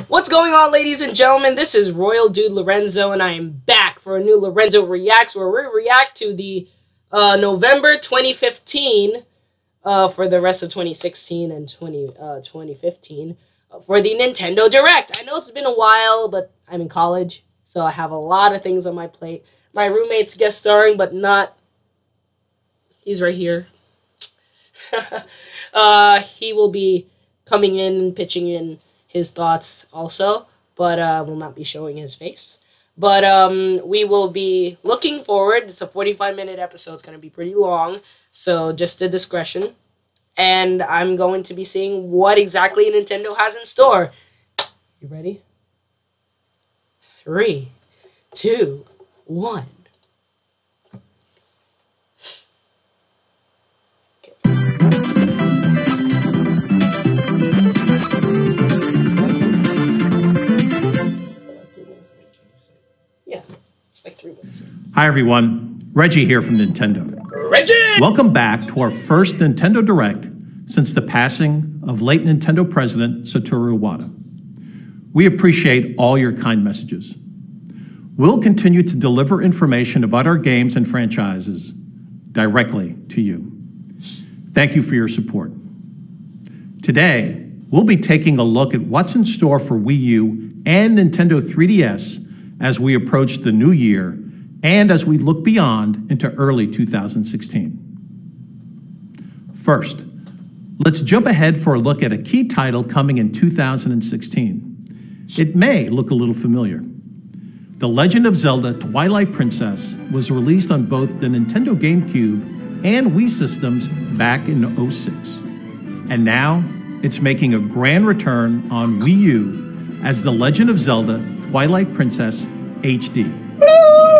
What's going on, ladies and gentlemen? This is Royal Dude Lorenzo, and I am back for a new Lorenzo Reacts, where we react to the November 2015, for the rest of 2016 and 2015, for the Nintendo Direct. I know it's been a while, but I'm in college, so I have a lot of things on my plate. My roommate's guest starring, but not... He's right here. He will be coming in and pitching in his thoughts also, but will not be showing his face. But we will be looking forward. It's a 45-minute episode. It's going to be pretty long, so just a discretion. And I'm going to be seeing what exactly Nintendo has in store. You ready? 3, 2, 1. Yeah, it's like 3 minutes. Hi everyone, Reggie here from Nintendo. Reggie! Welcome back to our first Nintendo Direct since the passing of late Nintendo president Satoru Iwata. We appreciate all your kind messages. We'll continue to deliver information about our games and franchises directly to you. Thank you for your support. Today, we'll be taking a look at what's in store for Wii U and Nintendo 3DS as we approach the new year and as we look beyond into early 2016. First, let's jump ahead for a look at a key title coming in 2016. It may look a little familiar. The Legend of Zelda Twilight Princess was released on both the Nintendo GameCube and Wii systems back in '06. And now, it's making a grand return on Wii U as The Legend of Zelda Twilight Princess HD.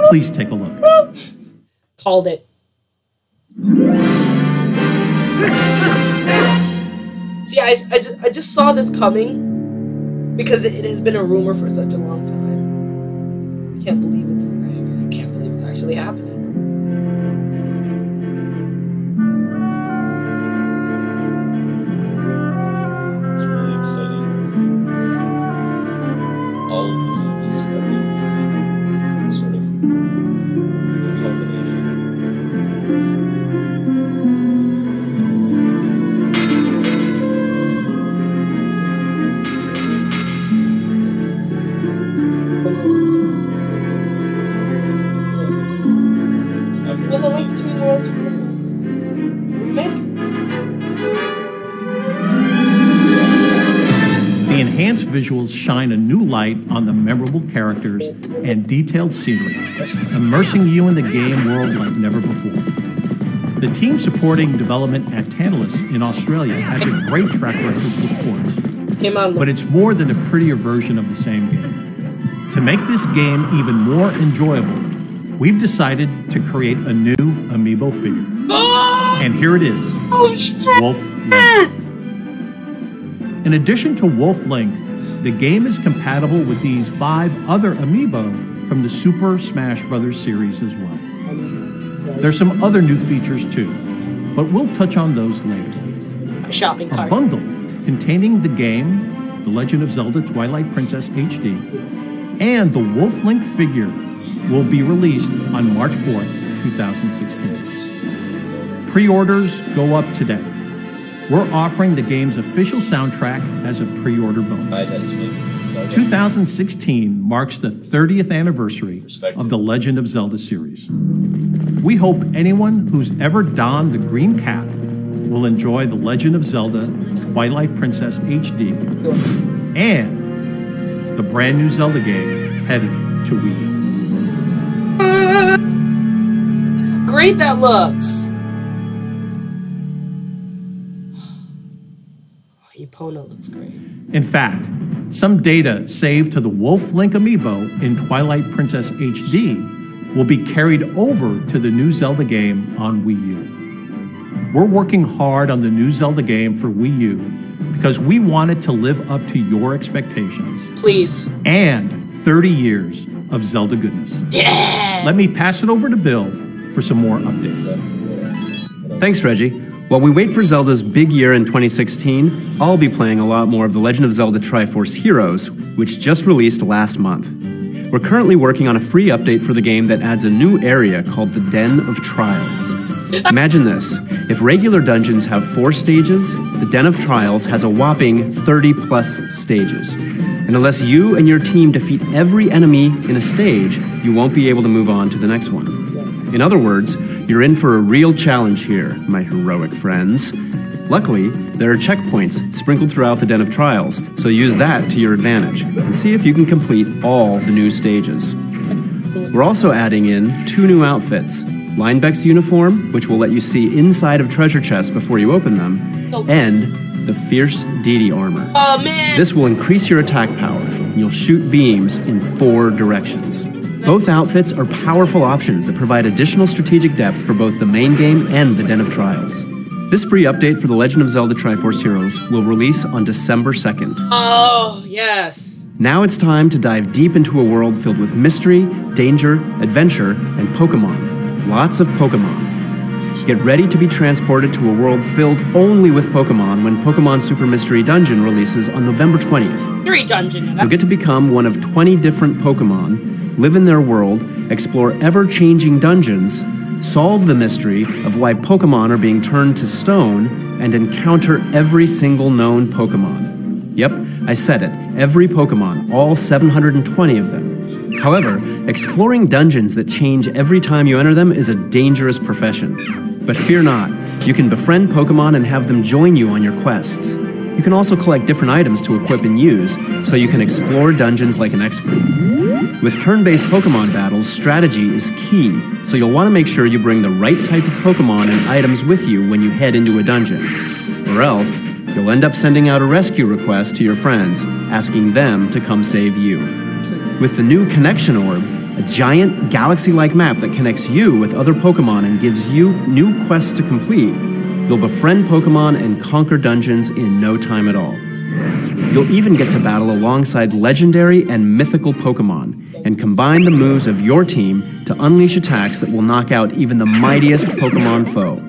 Please take a look. Called it. See, I just saw this coming because it has been a rumor for such a long time. I can't believe it's actually happening. It's really exciting. All of the Zeldas, sort of combination. Was a Link Between Worlds remake? The enhanced visuals shine a new light on the memorable characters and detailed scenery, immersing you in the game world like never before. The team supporting development at Tantalus in Australia has a great track record with ports, but it's more than a prettier version of the same game. To make this game even more enjoyable, we've decided to create a new amiibo figure. And here it is, Wolf Link. In addition to Wolf Link, the game is compatible with these 5 other amiibo from the Super Smash Bros. Series as well. There's some other new features too, but we'll touch on those later. Shopping cart. A bundle containing the game, The Legend of Zelda Twilight Princess HD, and the Wolf Link figure will be released on March 4th, 2016. Pre-orders go up today. We're offering the game's official soundtrack as a pre-order bonus. 2016 marks the 30th anniversary of the Legend of Zelda series. We hope anyone who's ever donned the green cap will enjoy The Legend of Zelda Twilight Princess HD and the brand new Zelda game headed to Wii U. Great that looks! Epona looks great. In fact, some data saved to the Wolf Link amiibo in Twilight Princess HD will be carried over to the new Zelda game on Wii U. We're working hard on the new Zelda game for Wii U because we want it to live up to your expectations. Please. And 30 years of Zelda goodness. Yeah! Let me pass it over to Bill for some more updates. Thanks, Reggie. While we wait for Zelda's big year in 2016, I'll be playing a lot more of The Legend of Zelda Triforce Heroes, which just released last month. We're currently working on a free update for the game that adds a new area called the Den of Trials. Imagine this: if regular dungeons have 4 stages, the Den of Trials has a whopping 30+ stages. And unless you and your team defeat every enemy in a stage, you won't be able to move on to the next one. In other words, you're in for a real challenge here, my heroic friends. Luckily, there are checkpoints sprinkled throughout the Den of Trials, so use that to your advantage, and see if you can complete all the new stages. We're also adding in 2 new outfits: Linebeck's uniform, which will let you see inside of treasure chests before you open them, and the Fierce Deity armor. Oh man! This will increase your attack power, and you'll shoot beams in 4 directions. Both outfits are powerful options that provide additional strategic depth for both the main game and the Den of Trials. This free update for The Legend of Zelda Triforce Heroes will release on December 2nd. Oh, yes. Now it's time to dive deep into a world filled with mystery, danger, adventure, and Pokemon. Lots of Pokemon. Get ready to be transported to a world filled only with Pokemon when Pokemon Super Mystery Dungeon releases on November 20th. 3 dungeon. You'll get to become one of 20 different Pokemon, live in their world, explore ever-changing dungeons, solve the mystery of why Pokemon are being turned to stone, and encounter every single known Pokemon. Yep, I said it, every Pokemon, all 720 of them. However, exploring dungeons that change every time you enter them is a dangerous profession. But fear not, you can befriend Pokemon and have them join you on your quests. You can also collect different items to equip and use, so you can explore dungeons like an expert. With turn-based Pokemon battles, strategy is key, so you'll want to make sure you bring the right type of Pokemon and items with you when you head into a dungeon. Or else, you'll end up sending out a rescue request to your friends, asking them to come save you. With the new Connection Orb, a giant galaxy-like map that connects you with other Pokemon and gives you new quests to complete, you'll befriend Pokemon and conquer dungeons in no time at all. You'll even get to battle alongside legendary and mythical Pokemon, and combine the moves of your team to unleash attacks that will knock out even the mightiest Pokemon foe.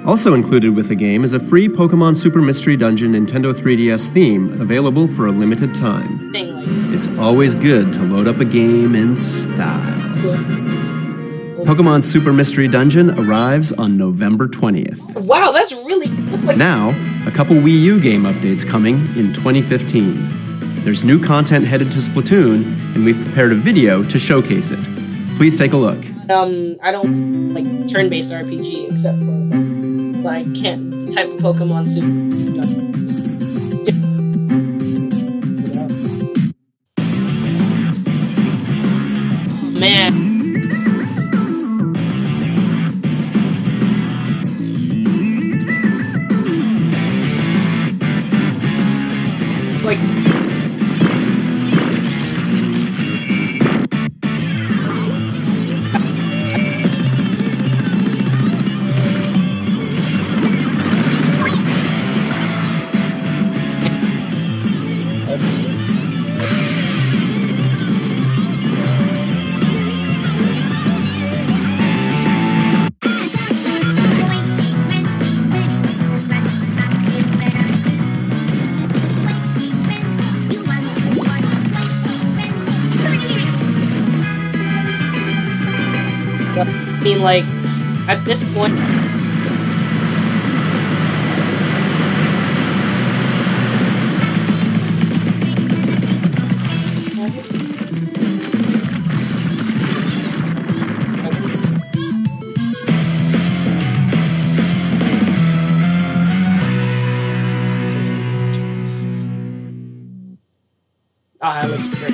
Also included with the game is a free Pokemon Super Mystery Dungeon Nintendo 3DS theme available for a limited time. It's always good to load up a game in style. Pokemon Super Mystery Dungeon arrives on November 20th. Wow, that's like... Now, a couple Wii U game updates coming in 2015. There's new content headed to Splatoon, and we've prepared a video to showcase it. Please take a look. I don't like turn-based RPG except for like type of Pokemon Super. Man. Like I mean, like, at this point... that looks great.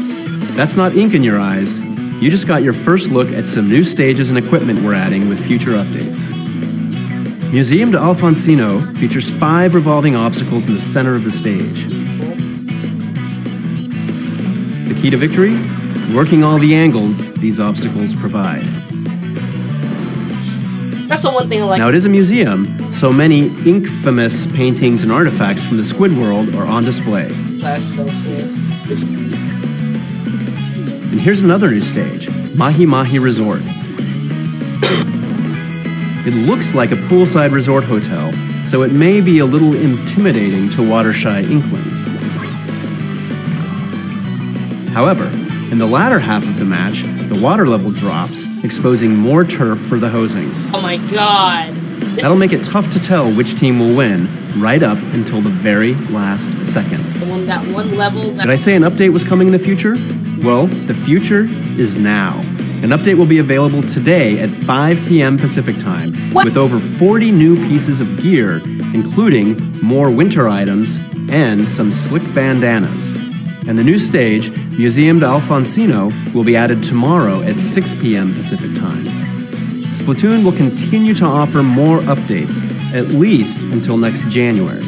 That's not ink in your eyes. You just got your first look at some new stages and equipment we're adding with future updates. Museum de Alfonsino features 5 revolving obstacles in the center of the stage. The key to victory? Working all the angles these obstacles provide. That's the one thing I like. Now it is a museum, so many ink-famous paintings and artifacts from the Squid World are on display. That's so cool. And here's another new stage, Mahi Mahi Resort. It looks like a poolside resort hotel, so it may be a little intimidating to water-shy inklings. However, in the latter half of the match, the water level drops, exposing more turf for the hosing. Oh my god. That'll make it tough to tell which team will win, right up until the very last second. That one level that... Did I say an update was coming in the future? Well, the future is now. An update will be available today at 5 p.m. Pacific Time, with over 40 new pieces of gear, including more winter items and some slick bandanas. And the new stage, Museum d'Alfonsino, will be added tomorrow at 6 p.m. Pacific Time. Splatoon will continue to offer more updates, at least until next January.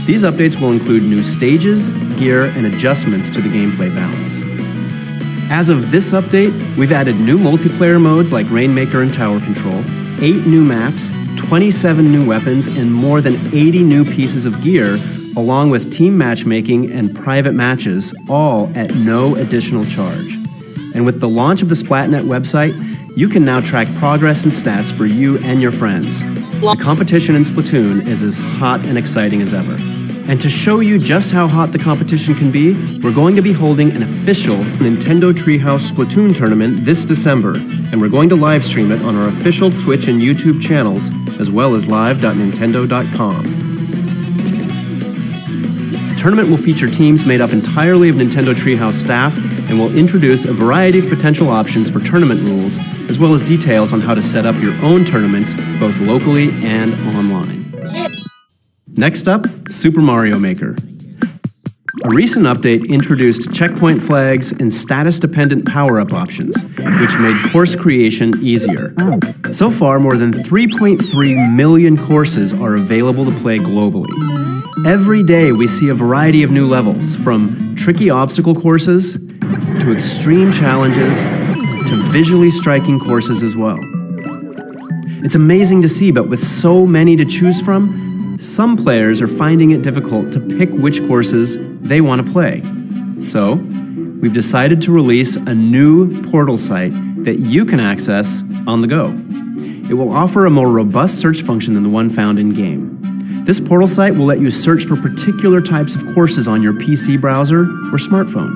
These updates will include new stages, gear, and adjustments to the gameplay balance. As of this update, we've added new multiplayer modes like Rainmaker and Tower Control, 8 new maps, 27 new weapons, and more than 80 new pieces of gear, along with team matchmaking and private matches, all at no additional charge. And with the launch of the Splatnet website, you can now track progress and stats for you and your friends. The competition in Splatoon is as hot and exciting as ever. And to show you just how hot the competition can be, we're going to be holding an official Nintendo Treehouse Splatoon tournament this December, and we're going to live stream it on our official Twitch and YouTube channels, as well as live.nintendo.com. The tournament will feature teams made up entirely of Nintendo Treehouse staff, and will introduce a variety of potential options for tournament rules, as well as details on how to set up your own tournaments, both locally and online. Next up, Super Mario Maker. A recent update introduced checkpoint flags and status-dependent power-up options, which made course creation easier. So far, more than 3.3 million courses are available to play globally. Every day, we see a variety of new levels, from tricky obstacle courses to extreme challenges to visually striking courses as well. It's amazing to see, but with so many to choose from, some players are finding it difficult to pick which courses they want to play. So, we've decided to release a new portal site that you can access on the go. It will offer a more robust search function than the one found in-game. This portal site will let you search for particular types of courses on your PC browser or smartphone.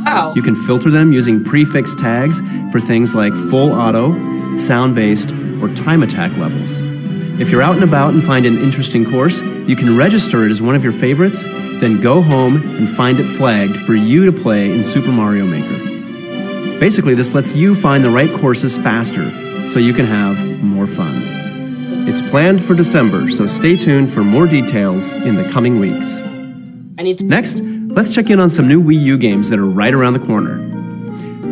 Wow. You can filter them using prefix tags for things like full auto, sound-based, or time attack levels. If you're out and about and find an interesting course, you can register it as one of your favorites, then go home and find it flagged for you to play in Super Mario Maker. Basically, this lets you find the right courses faster, so you can have more fun. It's planned for December, so stay tuned for more details in the coming weeks. Next, let's check in on some new Wii U games that are right around the corner.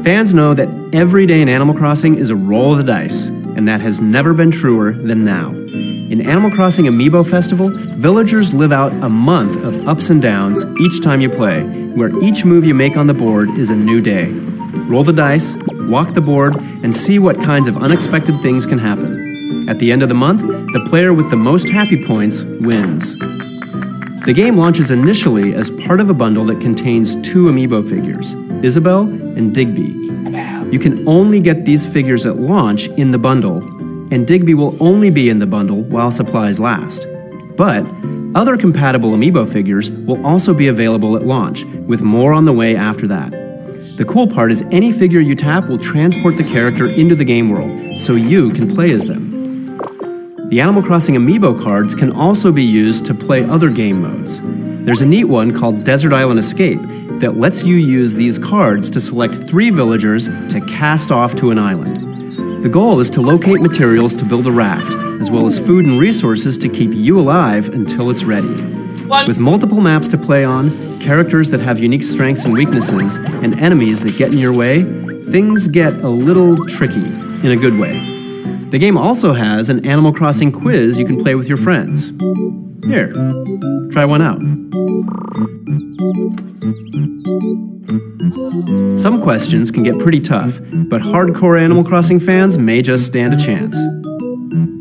Fans know that every day in Animal Crossing is a roll of the dice, and that has never been truer than now. In Animal Crossing Amiibo Festival, villagers live out a month of ups and downs each time you play, where each move you make on the board is a new day. Roll the dice, walk the board, and see what kinds of unexpected things can happen. At the end of the month, the player with the most happy points wins. The game launches initially as part of a bundle that contains 2 Amiibo figures, Isabelle and Digby. You can only get these figures at launch in the bundle, and Digby will only be in the bundle while supplies last. But other compatible Amiibo figures will also be available at launch, with more on the way after that. The cool part is any figure you tap will transport the character into the game world, so you can play as them. The Animal Crossing Amiibo cards can also be used to play other game modes. There's a neat one called Desert Island Escape that lets you use these cards to select 3 villagers to cast off to an island. The goal is to locate materials to build a raft, as well as food and resources to keep you alive until it's ready. With multiple maps to play on, characters that have unique strengths and weaknesses, and enemies that get in your way, things get a little tricky, in a good way. The game also has an Animal Crossing quiz you can play with your friends. Here, try one out. Some questions can get pretty tough, but hardcore Animal Crossing fans may just stand a chance.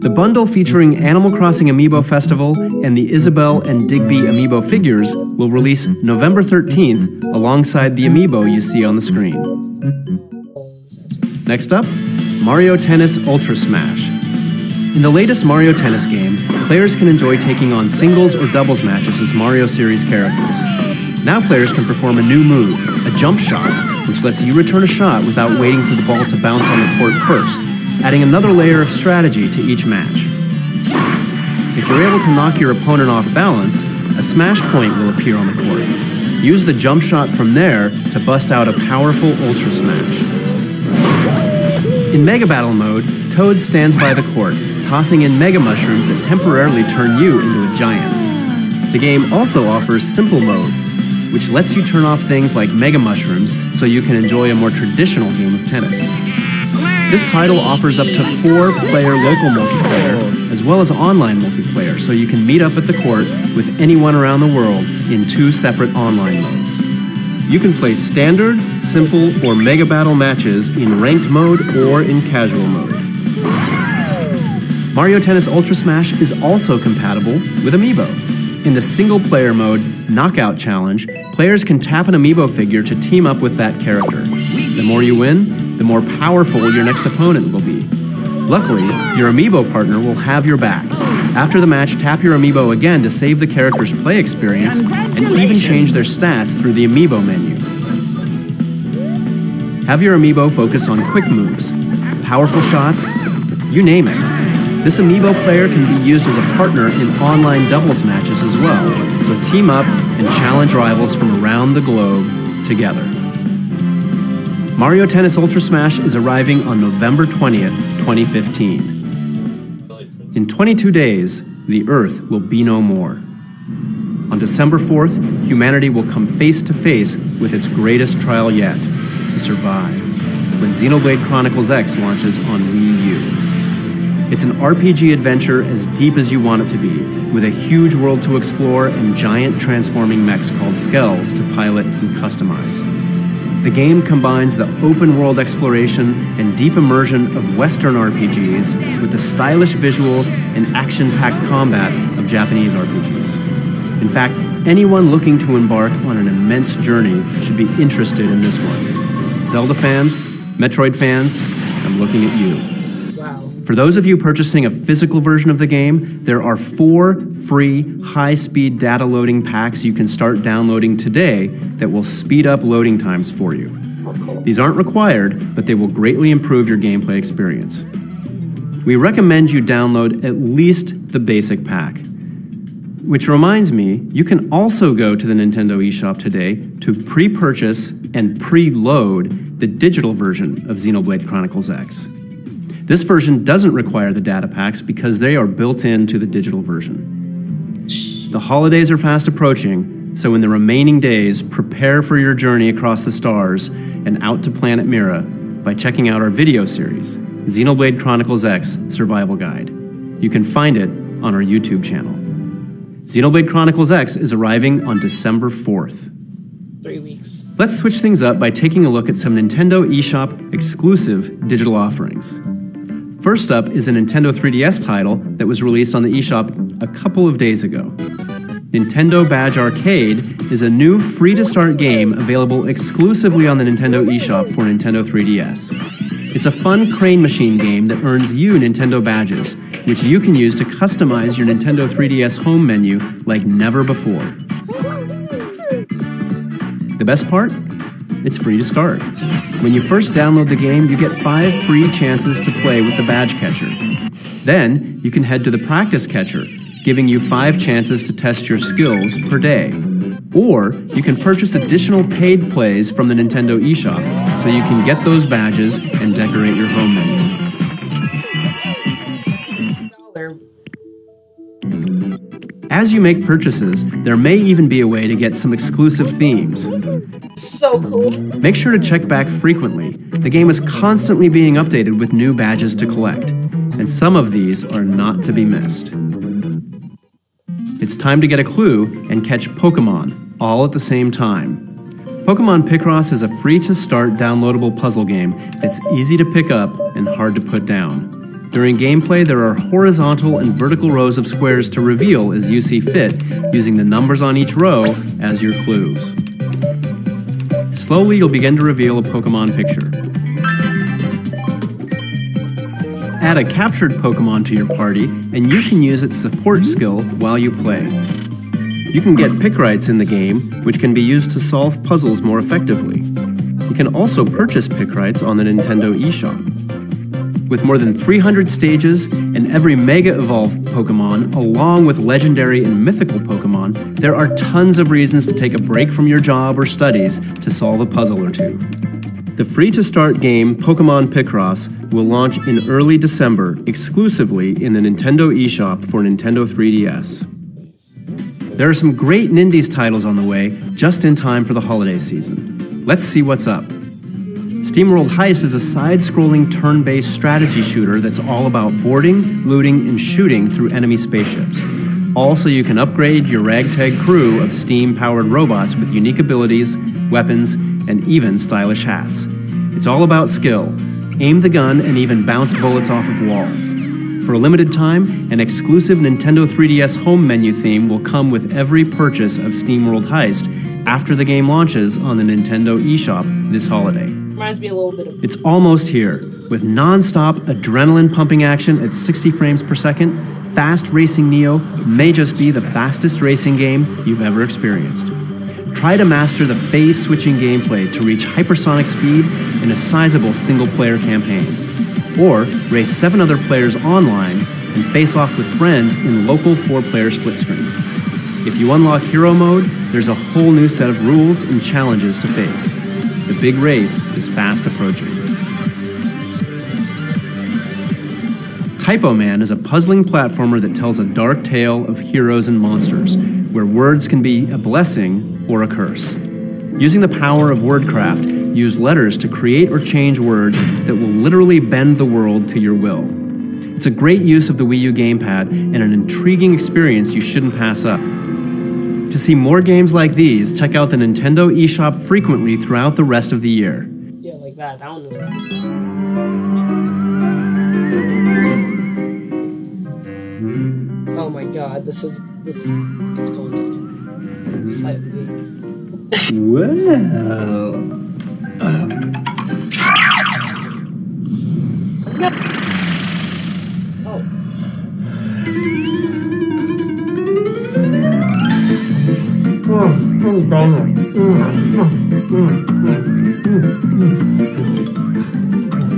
The bundle featuring Animal Crossing Amiibo Festival and the Isabelle and Digby Amiibo figures will release November 13th alongside the Amiibo you see on the screen. Next up, Mario Tennis Ultra Smash. In the latest Mario Tennis game, players can enjoy taking on singles or doubles matches as Mario series characters. Now players can perform a new move, a jump shot, which lets you return a shot without waiting for the ball to bounce on the court first, adding another layer of strategy to each match. If you're able to knock your opponent off balance, a smash point will appear on the court. Use the jump shot from there to bust out a powerful Ultra Smash. In Mega Battle mode, Toad stands by the court, tossing in Mega Mushrooms that temporarily turn you into a giant. The game also offers Simple mode, which lets you turn off things like Mega Mushrooms so you can enjoy a more traditional game of tennis. This title offers up to 4-player local multiplayer, as well as online multiplayer, so you can meet up at the court with anyone around the world in 2 separate online modes. You can play standard, simple, or Mega Battle matches in ranked mode or in casual mode. Mario Tennis Ultra Smash is also compatible with amiibo. In the single-player mode Knockout Challenge, players can tap an amiibo figure to team up with that character. The more you win, the more powerful your next opponent will be. Luckily, your amiibo partner will have your back. After the match, tap your amiibo again to save the character's play experience and even change their stats through the amiibo menu. Have your amiibo focus on quick moves, powerful shots, you name it. This amiibo player can be used as a partner in online doubles matches as well, so team up and challenge rivals from around the globe together. Mario Tennis Ultra Smash is arriving on November 20th, 2015. In 22 days, the Earth will be no more. On December 4th, humanity will come face to face with its greatest trial yet, to survive, when Xenoblade Chronicles X launches on Wii U. It's an RPG adventure as deep as you want it to be, with a huge world to explore and giant transforming mechs called skells to pilot and customize. The game combines the open-world exploration and deep immersion of Western RPGs with the stylish visuals and action-packed combat of Japanese RPGs. In fact, anyone looking to embark on an immense journey should be interested in this one. Zelda fans, Metroid fans, I'm looking at you. Wow. For those of you purchasing a physical version of the game, there are 4 free high-speed data loading packs you can start downloading today that will speed up loading times for you. Oh, cool. These aren't required, but they will greatly improve your gameplay experience. We recommend you download at least the basic pack. Which reminds me, you can also go to the Nintendo eShop today to pre-purchase and preload the digital version of Xenoblade Chronicles X. This version doesn't require the data packs because they are built into the digital version. The holidays are fast approaching, so in the remaining days, prepare for your journey across the stars and out to Planet Mira by checking out our video series, Xenoblade Chronicles X Survival Guide. You can find it on our YouTube channel. Xenoblade Chronicles X is arriving on December 4th. 3 weeks. Let's switch things up by taking a look at some Nintendo eShop exclusive digital offerings. First up is a Nintendo 3DS title that was released on the eShop a couple of days ago. Nintendo Badge Arcade is a new free-to-start game available exclusively on the Nintendo eShop for Nintendo 3DS. It's a fun crane machine game that earns you Nintendo badges, which you can use to customize your Nintendo 3DS home menu like never before. The best part? It's free to start. When you first download the game, you get 5 free chances to play with the badge catcher. Then, you can head to the practice catcher, giving you 5 chances to test your skills per day. Or, you can purchase additional paid plays from the Nintendo eShop, so you can get those badges and decorate your home menu. As you make purchases, there may even be a way to get some exclusive themes. So cool. Make sure to check back frequently. The game is constantly being updated with new badges to collect, and some of these are not to be missed. It's time to get a clue and catch Pokemon, all at the same time. Pokemon Picross is a free-to-start downloadable puzzle game that's easy to pick up and hard to put down. During gameplay, there are horizontal and vertical rows of squares to reveal as you see fit, using the numbers on each row as your clues. Slowly, you'll begin to reveal a Pokemon picture. Add a captured Pokemon to your party, and you can use its support skill while you play. You can get Picrites in the game, which can be used to solve puzzles more effectively. You can also purchase Picrites on the Nintendo eShop. With more than 300 stages and every Mega Evolved Pokemon, along with legendary and mythical Pokemon, there are tons of reasons to take a break from your job or studies to solve a puzzle or two. The free-to-start game Pokemon Picross will launch in early December exclusively in the Nintendo eShop for Nintendo 3DS. There are some great Nindies titles on the way just in time for the holiday season. Let's see what's up. SteamWorld Heist is a side-scrolling turn-based strategy shooter that's all about boarding, looting, and shooting through enemy spaceships. Also, you can upgrade your ragtag crew of steam-powered robots with unique abilities, weapons, and even stylish hats. It's all about skill. Aim the gun and even bounce bullets off of walls. For a limited time, an exclusive Nintendo 3DS home menu theme will come with every purchase of SteamWorld Heist after the game launches on the Nintendo eShop this holiday. Reminds me a little bit of... It's almost here. With non-stop adrenaline-pumping action at 60 frames per second, Fast Racing Neo may just be the fastest racing game you've ever experienced. Try to master the phase-switching gameplay to reach hypersonic speed in a sizable single-player campaign. Or race 7 other players online and face off with friends in local 4-player split screen. If you unlock Hero Mode, there's a whole new set of rules and challenges to face. The big race is fast approaching. Typo Man is a puzzling platformer that tells a dark tale of heroes and monsters, where words can be a blessing or a curse. Using the power of wordcraft, use letters to create or change words that will literally bend the world to your will. It's a great use of the Wii U gamepad and an intriguing experience you shouldn't pass up. To see more games like these, check out the Nintendo eShop frequently throughout the rest of the year. Yeah, like that. That one is... Oh my god, this is going to be slightly... Well...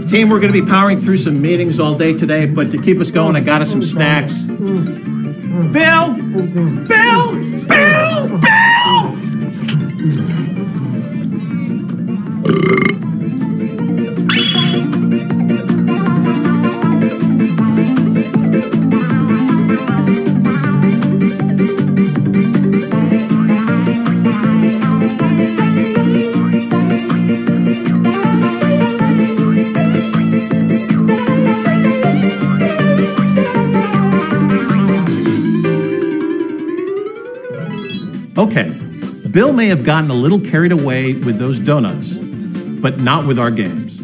Team, we're going to be powering through some meetings all day today, but to keep us going, I got us some snacks. Bill! Bill! Bill! Bill! Okay, Bill may have gotten a little carried away with those donuts, but not with our games.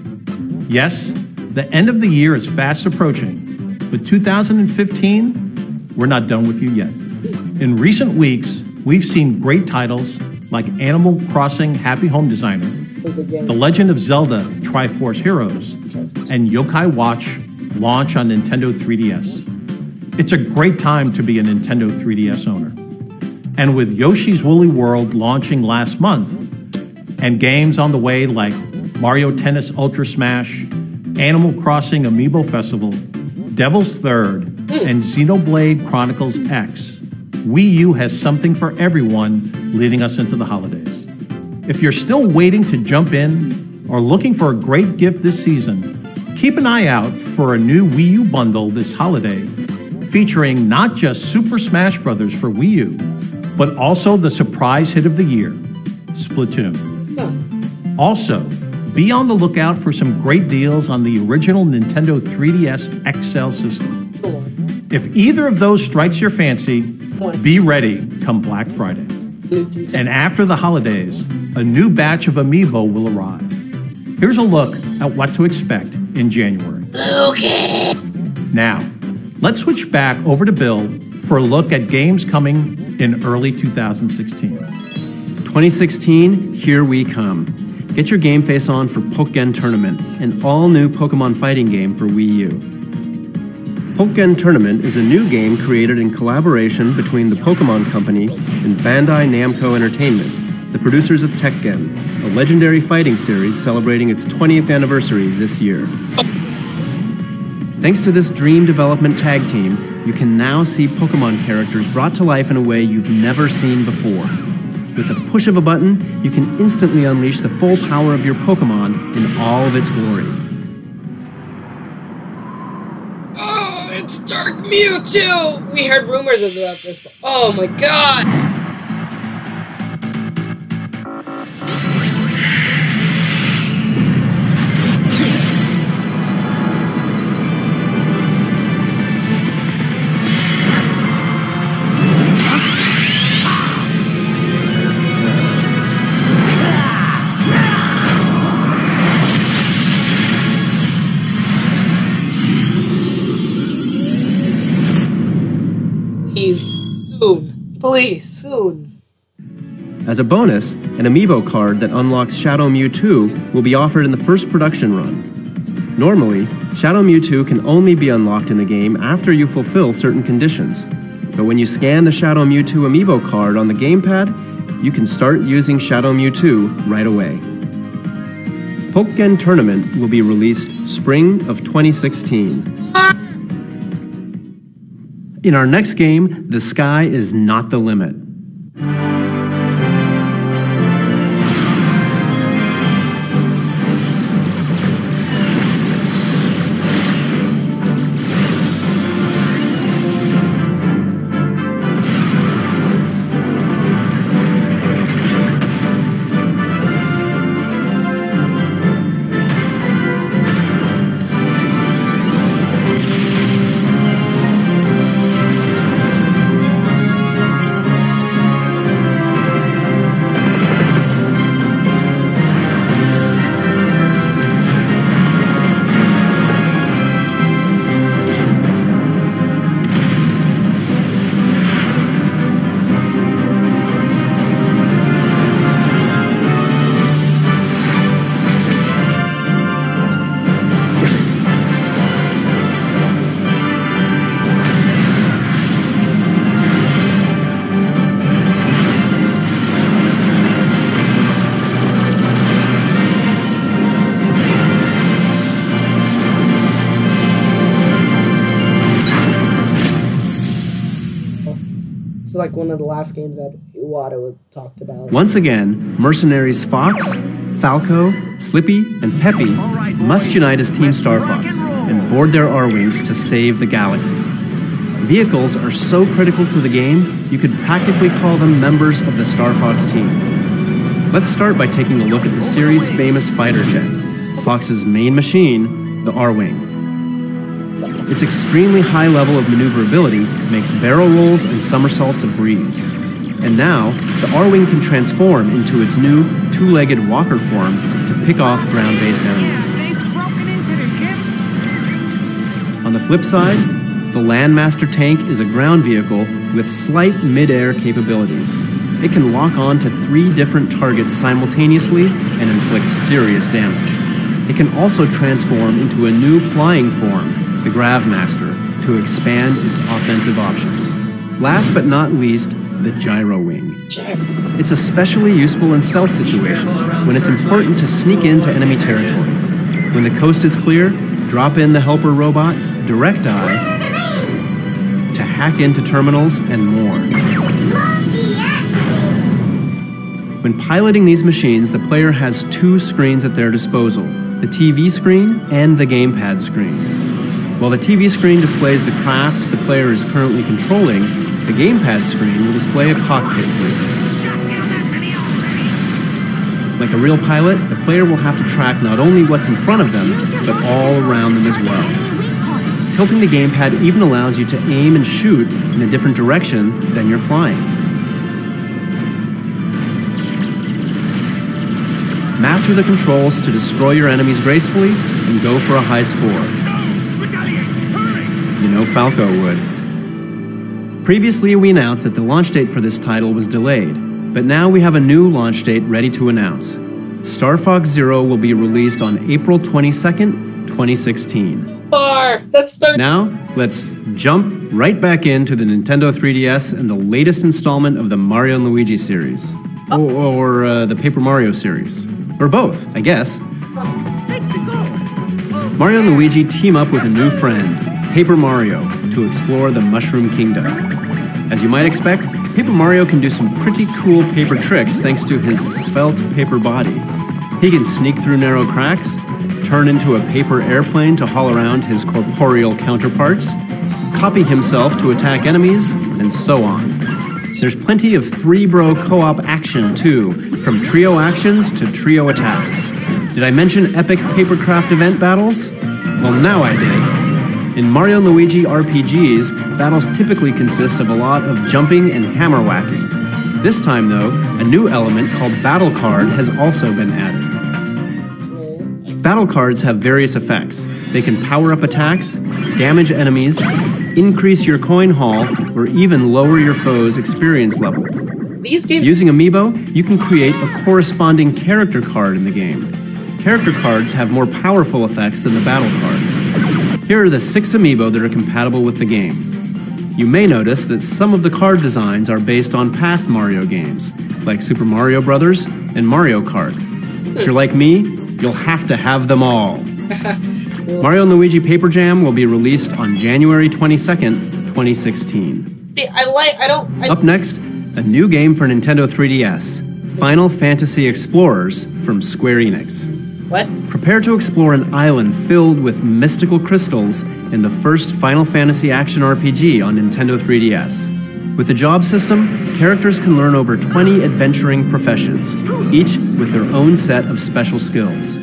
Yes, the end of the year is fast approaching, but 2015, we're not done with you yet. In recent weeks, we've seen great titles like Animal Crossing Happy Home Designer, The Legend of Zelda Triforce Heroes, and Yokai Watch launch on Nintendo 3DS. It's a great time to be a Nintendo 3DS owner. And with Yoshi's Woolly World launching last month, and games on the way like Mario Tennis Ultra Smash, Animal Crossing Amiibo Festival, Devil's Third, and Xenoblade Chronicles X, Wii U has something for everyone leading us into the holidays. If you're still waiting to jump in or looking for a great gift this season, keep an eye out for a new Wii U bundle this holiday, featuring not just Super Smash Bros. For Wii U, but also the surprise hit of the year, Splatoon. Also, be on the lookout for some great deals on the original Nintendo 3DS XL system. If either of those strikes your fancy, be ready come Black Friday. And after the holidays, a new batch of Amiibo will arrive. Here's a look at what to expect in January. Okay. Now, let's switch back over to Bill for a look at games coming in early 2016. 2016, here we come. Get your game face on for Pokken Tournament, an all-new Pokemon fighting game for Wii U. Pokken Tournament is a new game created in collaboration between the Pokemon Company and Bandai Namco Entertainment, the producers of Tekken, a legendary fighting series celebrating its 20th anniversary this year. Thanks to this dream development tag team, you can now see Pokemon characters brought to life in a way you've never seen before. With a push of a button, you can instantly unleash the full power of your Pokemon in all of its glory. Oh, it's Dark Mewtwo! We heard rumors about this, but oh my god! Please, soon. As a bonus, an amiibo card that unlocks Shadow Mewtwo will be offered in the first production run. Normally, Shadow Mewtwo can only be unlocked in the game after you fulfill certain conditions. But when you scan the Shadow Mewtwo amiibo card on the gamepad, you can start using Shadow Mewtwo right away. Pokken Tournament will be released spring of 2016. In our next game, the sky is not the limit. Like one of the last games that Iwata talked about. Once again, mercenaries Fox, Falco, Slippy, and Peppy must unite as Team Star Fox and board their R-Wings to save the galaxy. Vehicles are so critical to the game, you could practically call them members of the Star Fox team. Let's start by taking a look at the series' famous fighter jet, Fox's main machine, the R-Wing. Its extremely high level of maneuverability makes barrel rolls and somersaults a breeze. And now, the R-Wing can transform into its new two-legged walker form to pick off ground-based enemies. On the flip side, the Landmaster tank is a ground vehicle with slight mid-air capabilities. It can lock on to 3 different targets simultaneously and inflict serious damage. It can also transform into a new flying form, the Gravmaster, to expand its offensive options. Last but not least, the Gyro Wing. It's especially useful in stealth situations when it's important to sneak into enemy territory. When the coast is clear, drop in the helper robot, Direct Eye, to hack into terminals and more. When piloting these machines, the player has 2 screens at their disposal, the TV screen and the gamepad screen. While the TV screen displays the craft the player is currently controlling, the gamepad screen will display a cockpit view. Like a real pilot, the player will have to track not only what's in front of them, but all around them as well. Tilting the gamepad even allows you to aim and shoot in a different direction than you're flying. Master the controls to destroy your enemies gracefully and go for a high score. You know Falco would. Previously, we announced that the launch date for this title was delayed, but now we have a new launch date ready to announce. Star Fox Zero will be released on April 22nd, 2016. far. That's 30. Now, let's jump right back into the Nintendo 3DS and the latest installment of the Mario & Luigi series. Or the Paper Mario series. Or both, I guess. Mario and Luigi team up with a new friend, Paper Mario, to explore the Mushroom Kingdom. As you might expect, Paper Mario can do some pretty cool paper tricks thanks to his svelte paper body. He can sneak through narrow cracks, turn into a paper airplane to haul around his corporeal counterparts, copy himself to attack enemies, and so on. There's plenty of three-bro co-op action, too, from trio actions to trio attacks. Did I mention epic papercraft event battles? Well, now I did. In Mario & Luigi RPGs, battles typically consist of a lot of jumping and hammer whacking. This time, though, a new element called Battle Card has also been added. Battle cards have various effects. They can power up attacks, damage enemies, increase your coin haul, or even lower your foe's experience level. These games. Using amiibo, you can create a corresponding character card in the game. Character cards have more powerful effects than the battle cards. Here are the 6 amiibo that are compatible with the game. You may notice that some of the card designs are based on past Mario games, like Super Mario Bros. And Mario Kart. If you're like me, you'll have to have them all. Mario & Luigi Paper Jam will be released on January 22nd, 2016. See, Up next, a new game for Nintendo 3DS, Final Fantasy Explorers from Square Enix. What? Prepare to explore an island filled with mystical crystals in the first Final Fantasy action RPG on Nintendo 3DS. With the job system, characters can learn over 20 adventuring professions, each with their own set of special skills.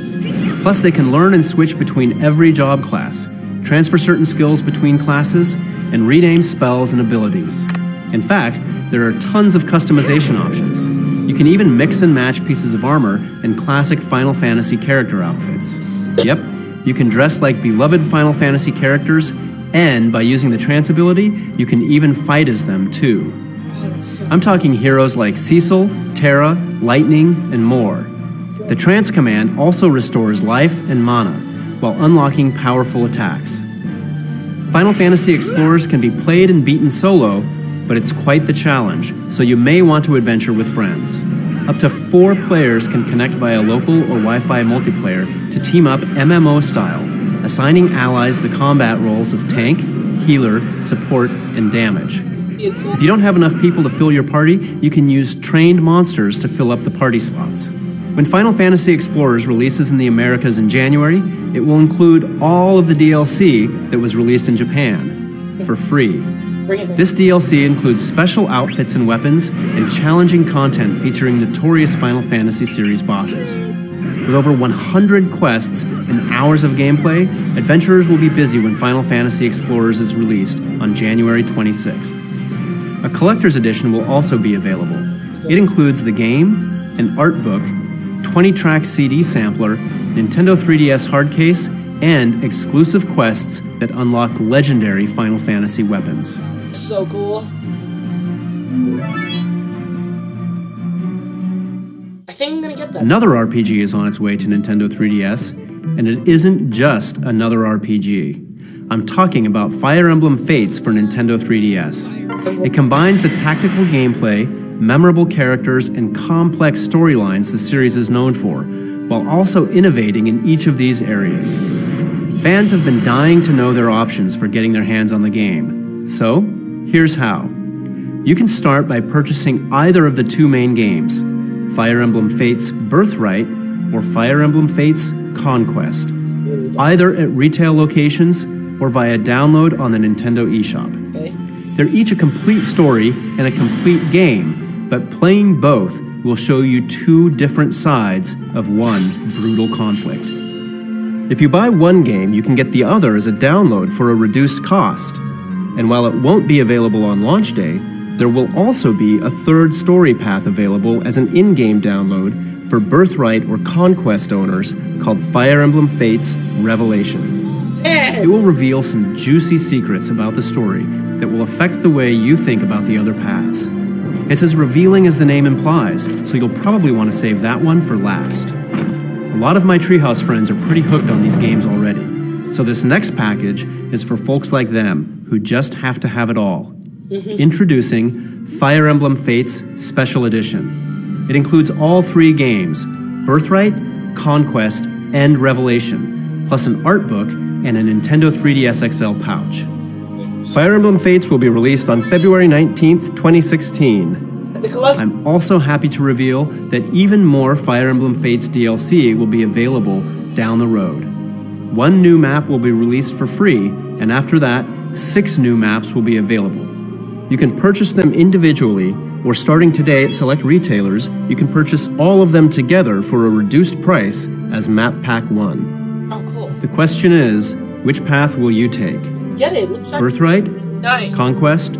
Plus, they can learn and switch between every job class, transfer certain skills between classes, and rename spells and abilities. In fact, there are tons of customization options. You can even mix and match pieces of armor and classic Final Fantasy character outfits. Yep, you can dress like beloved Final Fantasy characters, and by using the trance ability, you can even fight as them too. I'm talking heroes like Cecil, Terra, Lightning, and more. The trance command also restores life and mana, while unlocking powerful attacks. Final Fantasy Explorers can be played and beaten solo, but it's quite the challenge, so you may want to adventure with friends. Up to 4 players can connect via local or Wi-Fi multiplayer to team up MMO style, assigning allies the combat roles of tank, healer, support, and damage. If you don't have enough people to fill your party, you can use trained monsters to fill up the party slots. When Final Fantasy Explorers releases in the Americas in January, it will include all of the DLC that was released in Japan, for free. This DLC includes special outfits and weapons, and challenging content featuring notorious Final Fantasy series bosses. With over 100 quests and hours of gameplay, adventurers will be busy when Final Fantasy Explorers is released on January 26th. A collector's edition will also be available. It includes the game, an art book, 20-track CD sampler, Nintendo 3DS hard case, and exclusive quests that unlock legendary Final Fantasy weapons. So cool. I think I'm gonna get that. Another RPG is on its way to Nintendo 3DS, and it isn't just another RPG. I'm talking about Fire Emblem Fates for Nintendo 3DS. It combines the tactical gameplay, memorable characters, and complex storylines the series is known for, while also innovating in each of these areas. Fans have been dying to know their options for getting their hands on the game. So, here's how. You can start by purchasing either of the 2 main games, Fire Emblem Fates Birthright or Fire Emblem Fates Conquest, either at retail locations or via download on the Nintendo eShop. They're each a complete story and a complete game, but playing both will show you 2 different sides of one brutal conflict. If you buy one game, you can get the other as a download for a reduced cost. And while it won't be available on launch day, there will also be a 3rd story path available as an in-game download for Birthright or Conquest owners called Fire Emblem Fates Revelation. It will reveal some juicy secrets about the story that will affect the way you think about the other paths. It's as revealing as the name implies, so you'll probably want to save that one for last. A lot of my Treehouse friends are pretty hooked on these games already. So this next package is for folks like them who just have to have it all. Introducing Fire Emblem Fates Special Edition. It includes all 3 games, Birthright, Conquest, and Revelation, plus an art book and a Nintendo 3DS XL pouch. Fire Emblem Fates will be released on February 19th, 2016. I'm also happy to reveal that even more Fire Emblem Fates DLC will be available down the road. 1 new map will be released for free, and after that, 6 new maps will be available. You can purchase them individually, or starting today at select retailers, you can purchase all of them together for a reduced price as Map Pack 1. Oh, cool. The question is, which path will you take? Get it. Looks like Birthright, nice. Conquest,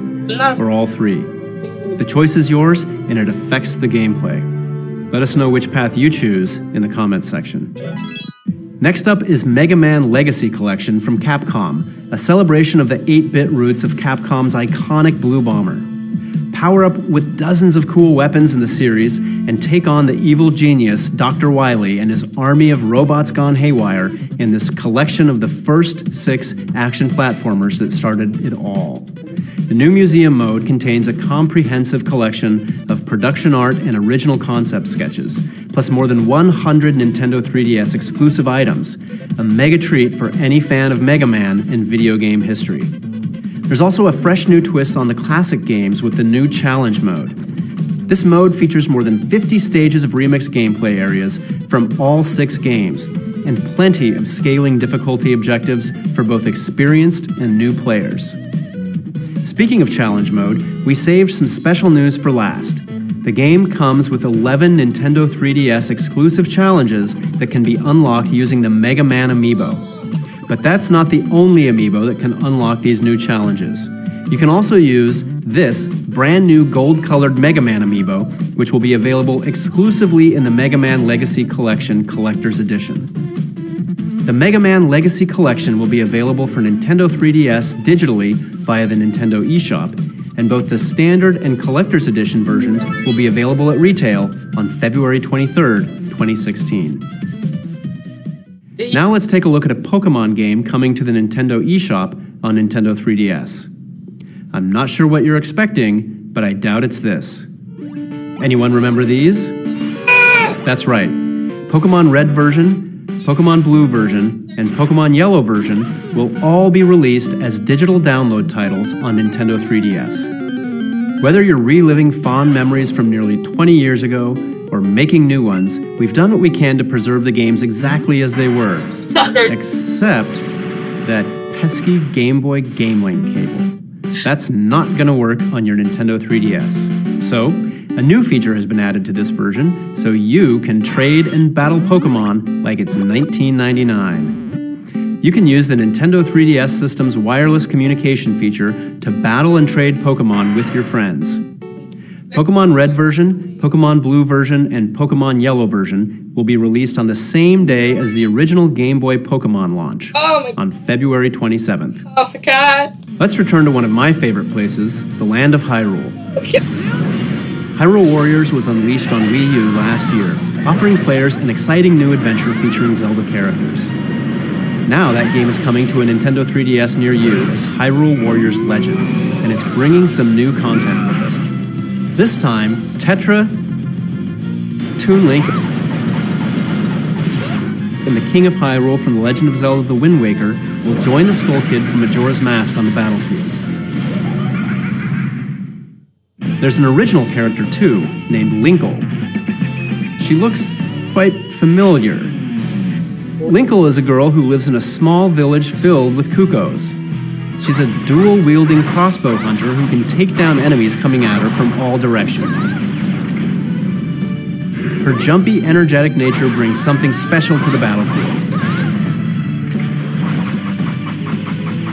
or all 3? The choice is yours, and it affects the gameplay. Let us know which path you choose in the comments section. Next up is Mega Man Legacy Collection from Capcom, a celebration of the 8-bit roots of Capcom's iconic Blue Bomber. Power up with dozens of cool weapons in the series and take on the evil genius Dr. Wily and his army of robots gone haywire in this collection of the first 6 action platformers that started it all. The new museum mode contains a comprehensive collection of production art and original concept sketches, plus more than 100 Nintendo 3DS exclusive items, a mega treat for any fan of Mega Man in video game history. There's also a fresh new twist on the classic games with the new challenge mode. This mode features more than 50 stages of remix gameplay areas from all 6 games, and plenty of scaling difficulty objectives for both experienced and new players. Speaking of challenge mode, we saved some special news for last. The game comes with 11 Nintendo 3DS exclusive challenges that can be unlocked using the Mega Man amiibo. But that's not the only amiibo that can unlock these new challenges. You can also use this brand new gold-colored Mega Man amiibo, which will be available exclusively in the Mega Man Legacy Collection Collector's Edition. The Mega Man Legacy Collection will be available for Nintendo 3DS digitally via the Nintendo eShop, and both the Standard and Collector's Edition versions will be available at retail on February 23rd, 2016. Now let's take a look at a Pokemon game coming to the Nintendo eShop on Nintendo 3DS. I'm not sure what you're expecting, but I doubt it's this. Anyone remember these? That's right. Pokemon Red version, Pokemon Blue version, and Pokemon Yellow version will all be released as digital download titles on Nintendo 3DS. Whether you're reliving fond memories from nearly 20 years ago or making new ones, we've done what we can to preserve the games exactly as they were. Except that pesky Game Boy GameLink cable. That's not gonna work on your Nintendo 3DS. So, a new feature has been added to this version, so you can trade and battle Pokemon like it's 1999. You can use the Nintendo 3DS system's wireless communication feature to battle and trade Pokemon with your friends. Pokemon Red version, Pokemon Blue version, and Pokemon Yellow version will be released on the same day as the original Game Boy Pokemon launch, on February 27th. Oh my god! Let's return to one of my favorite places, the land of Hyrule. Hyrule Warriors was unleashed on Wii U last year, offering players an exciting new adventure featuring Zelda characters. Now that game is coming to a Nintendo 3DS near you as Hyrule Warriors Legends, and it's bringing some new content with it. This time, Tetra, Toon Link, and the King of Hyrule from The Legend of Zelda The Wind Waker will join the Skull Kid from Majora's Mask on the battlefield. There's an original character too, named Linkle. She looks quite familiar. Linkle is a girl who lives in a small village filled with cuckoos. She's a dual-wielding crossbow hunter who can take down enemies coming at her from all directions. Her jumpy, energetic nature brings something special to the battlefield.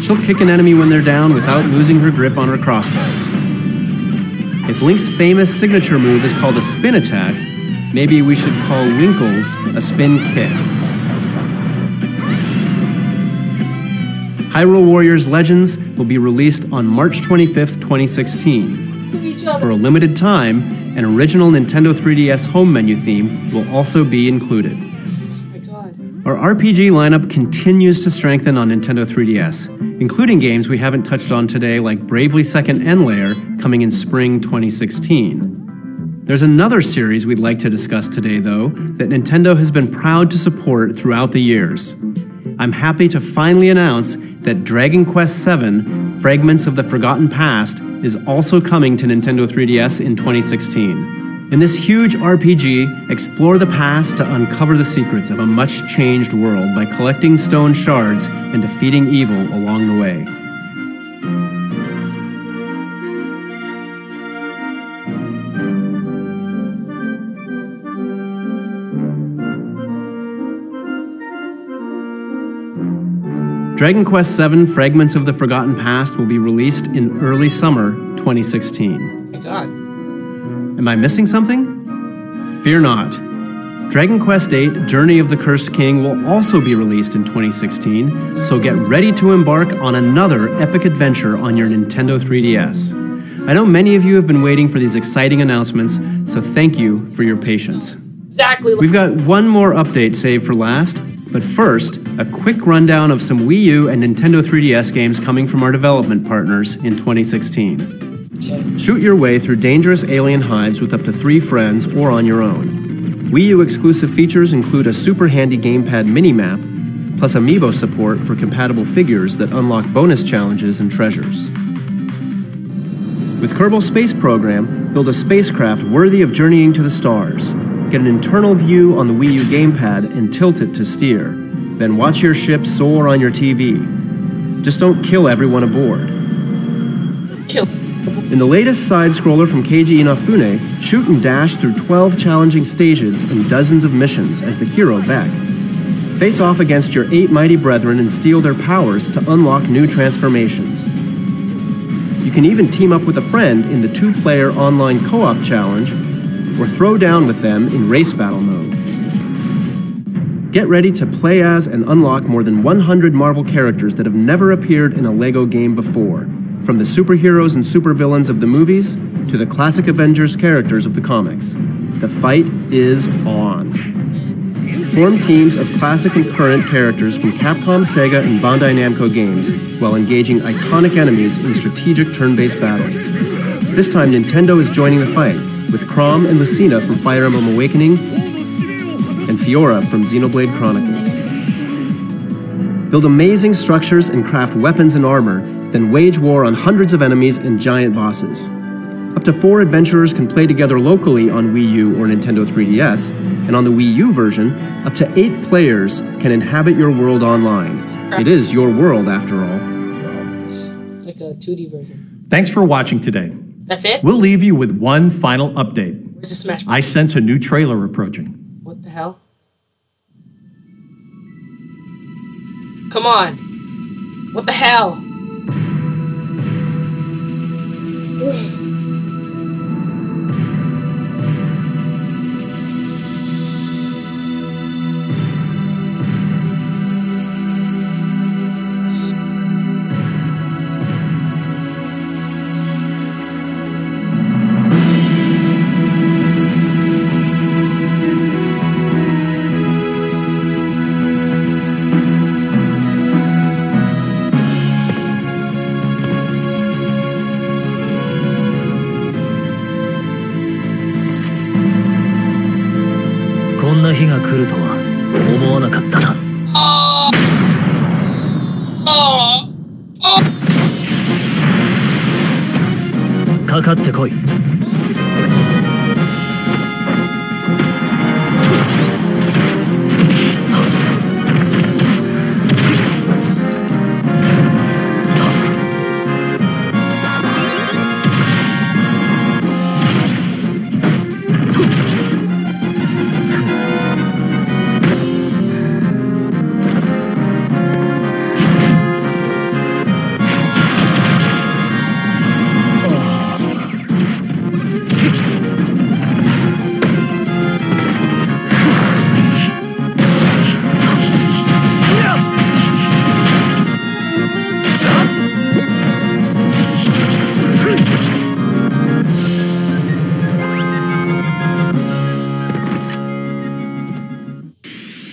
She'll kick an enemy when they're down without losing her grip on her crossbows. If Link's famous signature move is called a spin attack, maybe we should call Linkle's a spin kick. Hyrule Warriors Legends will be released on March 25th, 2016. For a limited time, an original Nintendo 3DS home menu theme will also be included. Oh my god. Our RPG lineup continues to strengthen on Nintendo 3DS, including games we haven't touched on today like Bravely Second Endlayer coming in spring 2016. There's another series we'd like to discuss today, though, that Nintendo has been proud to support throughout the years. I'm happy to finally announce that Dragon Quest VII: Fragments of the Forgotten Past is also coming to Nintendo 3DS in 2016. In this huge RPG, explore the past to uncover the secrets of a much-changed world by collecting stone shards and defeating evil along the way. Dragon Quest VII: Fragments of the Forgotten Past will be released in early summer 2016. Oh my god. Am I missing something? Fear not. Dragon Quest VIII: Journey of the Cursed King will also be released in 2016, so get ready to embark on another epic adventure on your Nintendo 3DS. I know many of you have been waiting for these exciting announcements, so thank you for your patience. Exactly. We've got one more update saved for last, but first, a quick rundown of some Wii U and Nintendo 3DS games coming from our development partners in 2016. Shoot your way through dangerous alien hives with up to 3 friends or on your own. Wii U exclusive features include a super handy gamepad mini-map, plus amiibo support for compatible figures that unlock bonus challenges and treasures. With Kerbal Space Program, build a spacecraft worthy of journeying to the stars. Get an internal view on the Wii U gamepad and tilt it to steer. Then watch your ship soar on your TV. Just don't kill everyone aboard. Kill. In the latest side-scroller from Keiji Inafune, shoot and dash through 12 challenging stages and dozens of missions as the hero Beck. Face off against your 8 mighty brethren and steal their powers to unlock new transformations. You can even team up with a friend in the 2-player online co-op challenge, or throw down with them in race battle mode. Get ready to play as and unlock more than 100 Marvel characters that have never appeared in a LEGO game before. From the superheroes and supervillains of the movies to the classic Avengers characters of the comics. The fight is on. Form teams of classic and current characters from Capcom, Sega, and Bandai Namco games while engaging iconic enemies in strategic turn-based battles. This time Nintendo is joining the fight with Chrom and Lucina from Fire Emblem Awakening and Fiora from Xenoblade Chronicles. Build amazing structures and craft weapons and armor, then wage war on hundreds of enemies and giant bosses. Up to 4 adventurers can play together locally on Wii U or Nintendo 3DS, and on the Wii U version, up to 8 players can inhabit your world online. It is your world, after all. Like a 2D version. Thanks for watching today. That's it? We'll leave you with one final update. Where's the Smash? I sense a new trailer approaching. What the hell? Come on. What the hell?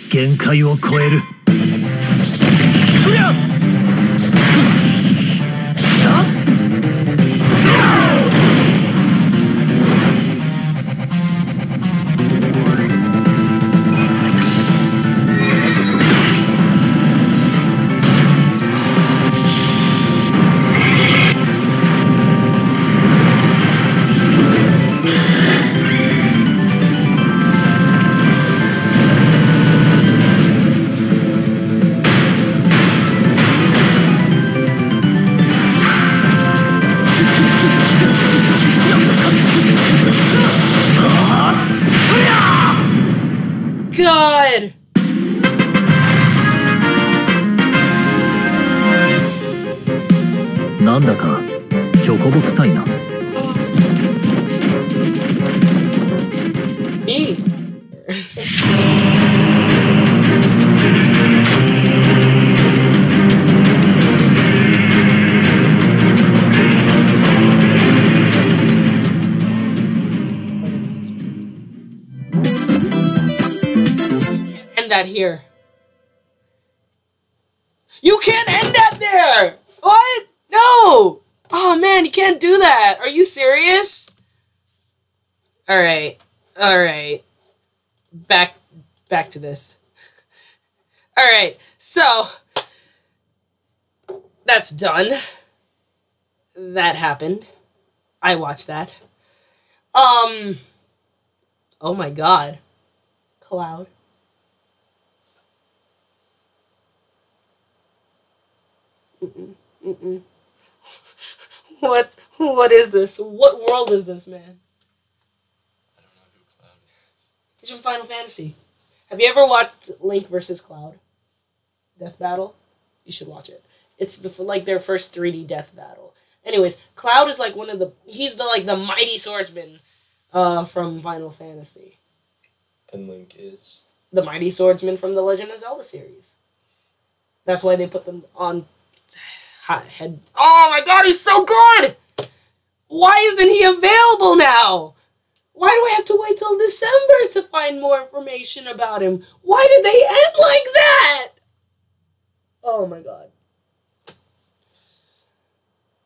限界を超える。そりゃGod! Me. End that here. You can't end that there! What? No! Oh man, you can't do that. Are you serious? Alright. Alright. Back to this. Alright, so that's done. That happened. I watched that. Oh my god. Cloud. What is this? What world is this, man? I don't know who Cloud is. He's from Final Fantasy. Have you ever watched Link versus Cloud? Death Battle? You should watch it. It's like their first 3D death battle. Anyways, Cloud is like he's the mighty swordsman from Final Fantasy. And Link is the mighty swordsman from the Legend of Zelda series. That's why they put them on head. Oh my god, he's so good! Why isn't he available now? Why do I have to wait till December to find more information about him? Why did they end like that? Oh my god.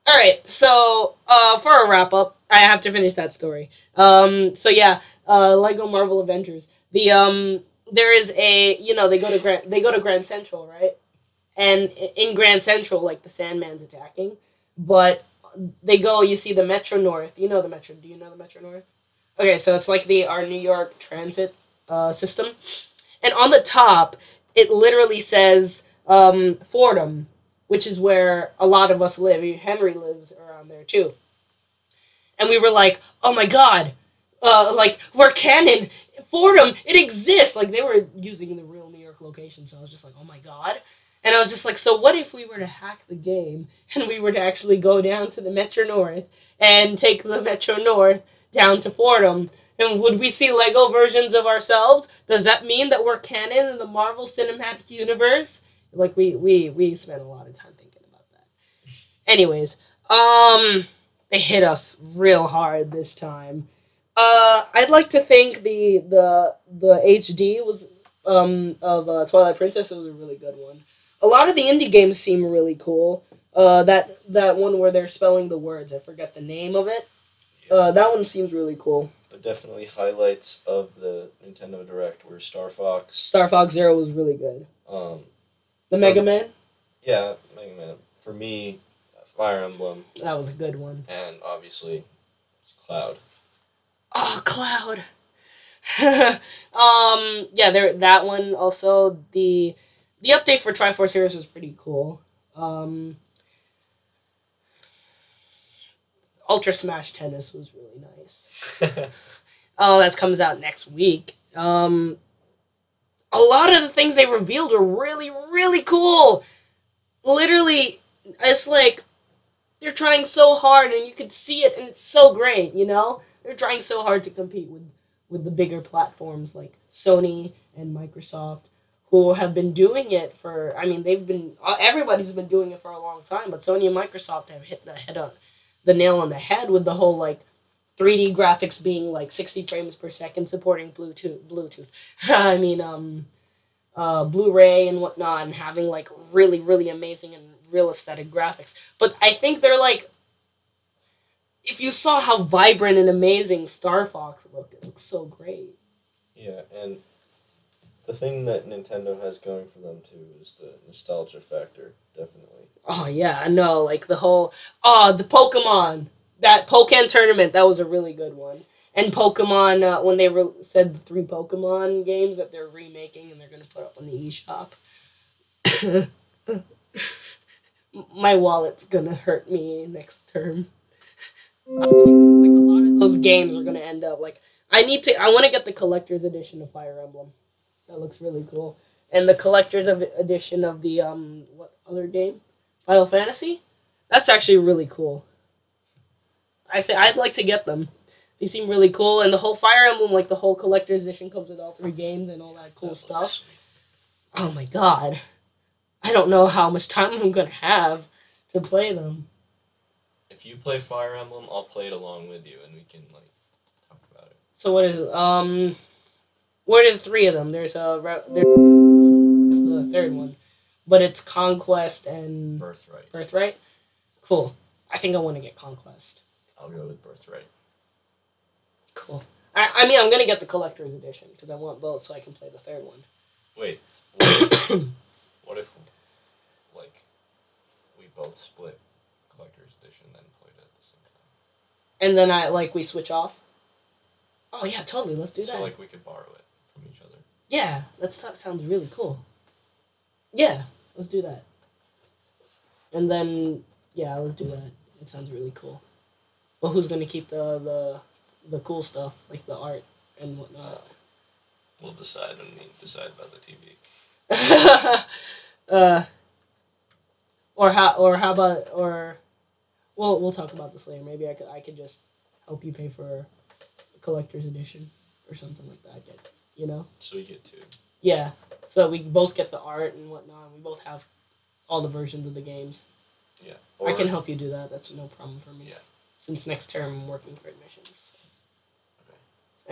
Alright, so, for a wrap-up, I have to finish that story. So yeah, Lego Marvel Avengers. There is a, they go to Grand Central, right? And in Grand Central, like, the Sandman's attacking. But they go, you see the Metro North. You know the Metro, do you know the Metro North? Okay, so it's like our New York transit system. And on the top, it literally says Fordham, which is where a lot of us live. Henry lives around there, too. And we were like, oh my god, we're canon. Fordham, it exists. Like, they were using the real New York location, so I was just like, oh my god. And I was just like, so what if we were to hack the game and we were to actually go down to the Metro North and take the Metro North down to Fordham? And would we see Lego versions of ourselves? Does that mean that we're canon in the Marvel Cinematic Universe? Like, we spent a lot of time thinking about that. Anyways, they hit us real hard this time. I'd like to think the HD was of Twilight Princess was a really good one. A lot of the indie games seem really cool. That one where they're spelling the words, I forget the name of it. That one seems really cool. But definitely highlights of the Nintendo Direct were Star Fox. Star Fox Zero was really good. The Mega Man? Yeah, Mega Man. For me, Fire Emblem. That was a good one. And obviously, it's Cloud. Oh, Cloud! Yeah, that one also. The update for Triforce Heroes was pretty cool. Ultra Smash Tennis was really nice. Oh, that comes out next week. A lot of the things they revealed were really, really cool. Literally, it's like they're trying so hard, and you can see it, and it's so great, you know? They're trying so hard to compete with the bigger platforms like Sony and Microsoft, who have been doing it for, everybody's been doing it for a long time, but Sony and Microsoft have hit the nail on the head with the whole, 3D graphics being, 60 frames per second, supporting Bluetooth. Blu-ray and whatnot, and having like really, really amazing and real aesthetic graphics. But I think they're like, if you saw how vibrant and amazing Star Fox looked, it looks so great. Yeah, and the thing that Nintendo has going for them too is the nostalgia factor, definitely. Oh yeah, I know, like the whole the Pokemon, that Pokken tournament, that was a really good one. And Pokemon, when they said the 3 Pokemon games that they're remaking and they're gonna put up on the eShop. My wallet's gonna hurt me next term. Like a lot of those games are gonna end up like I want to get the collector's edition of Fire Emblem. That looks really cool. And the collector's edition of the what other game? Final Fantasy? That's actually really cool. I'd like to get them. They seem really cool, and the whole Fire Emblem, like the whole collector's edition, comes with all 3 games and all that cool stuff. Oh my god. I don't know how much time I'm gonna have to play them. If you play Fire Emblem, I'll play it along with you, and we can like talk about it. So what is it? What are the 3 of them? There's that's the 3rd one, but it's Conquest and Birthright. Birthright. Cool. I think I want to get Conquest. I'll go with Birthright. Cool. I mean, I'm gonna get the collector's edition because I want both, so I can play the 3rd one. Wait. What if like we both split collector's edition and then played it at the same time? And then we switch off. Oh yeah, totally. Let's do that. So like we could borrow it from each other. Yeah, that sounds really cool. Yeah, let's do that. And then yeah, let's do that. It sounds really cool. But who's gonna keep the cool stuff like the art and whatnot? We'll decide when we decide about the TV. Or how about we'll talk about this later. Maybe I could just help you pay for a collector's edition or something like that. You know. So we get 2. Yeah. So we both get the art and whatnot. And we both have all the versions of the games. Yeah. I can help you do that. That's no problem for me. Yeah. Since next term I'm working for admissions. Okay.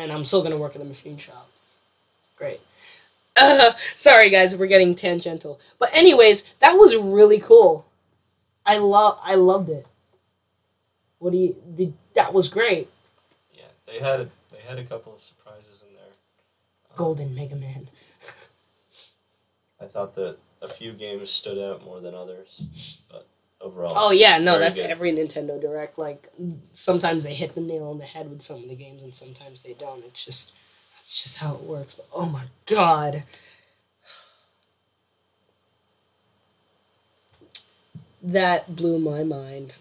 And I'm still gonna work in the machine shop. Great. Sorry guys, we're getting tangential. But anyways, that was really cool. I loved it. That was great. Yeah, they had a couple of surprises in there. Golden Mega Man. I thought that a few games stood out more than others, but overall. Oh yeah, no, that's good. every Nintendo Direct. Like sometimes they hit the nail on the head with some of the games, and sometimes they don't. That's just how it works. But oh my god, that blew my mind.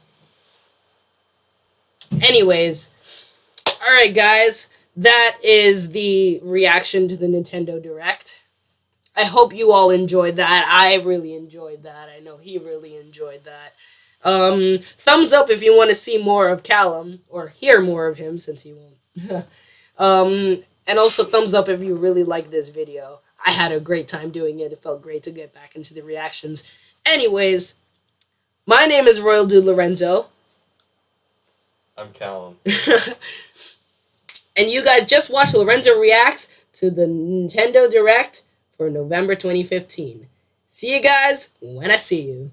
Anyways, all right, guys, that is the reaction to the Nintendo Direct. I hope you all enjoyed that. I really enjoyed that. I know he really enjoyed that. Thumbs up if you want to see more of Callum, or hear more of him, since he won't. And also thumbs up if you really like this video. I had a great time doing it. It felt great to get back into the reactions. Anyways, my name is Royal Dude Lorenzo. I'm Callum. And you guys just watched Lorenzo Reacts to the Nintendo Direct for November 2015. See you guys when I see you.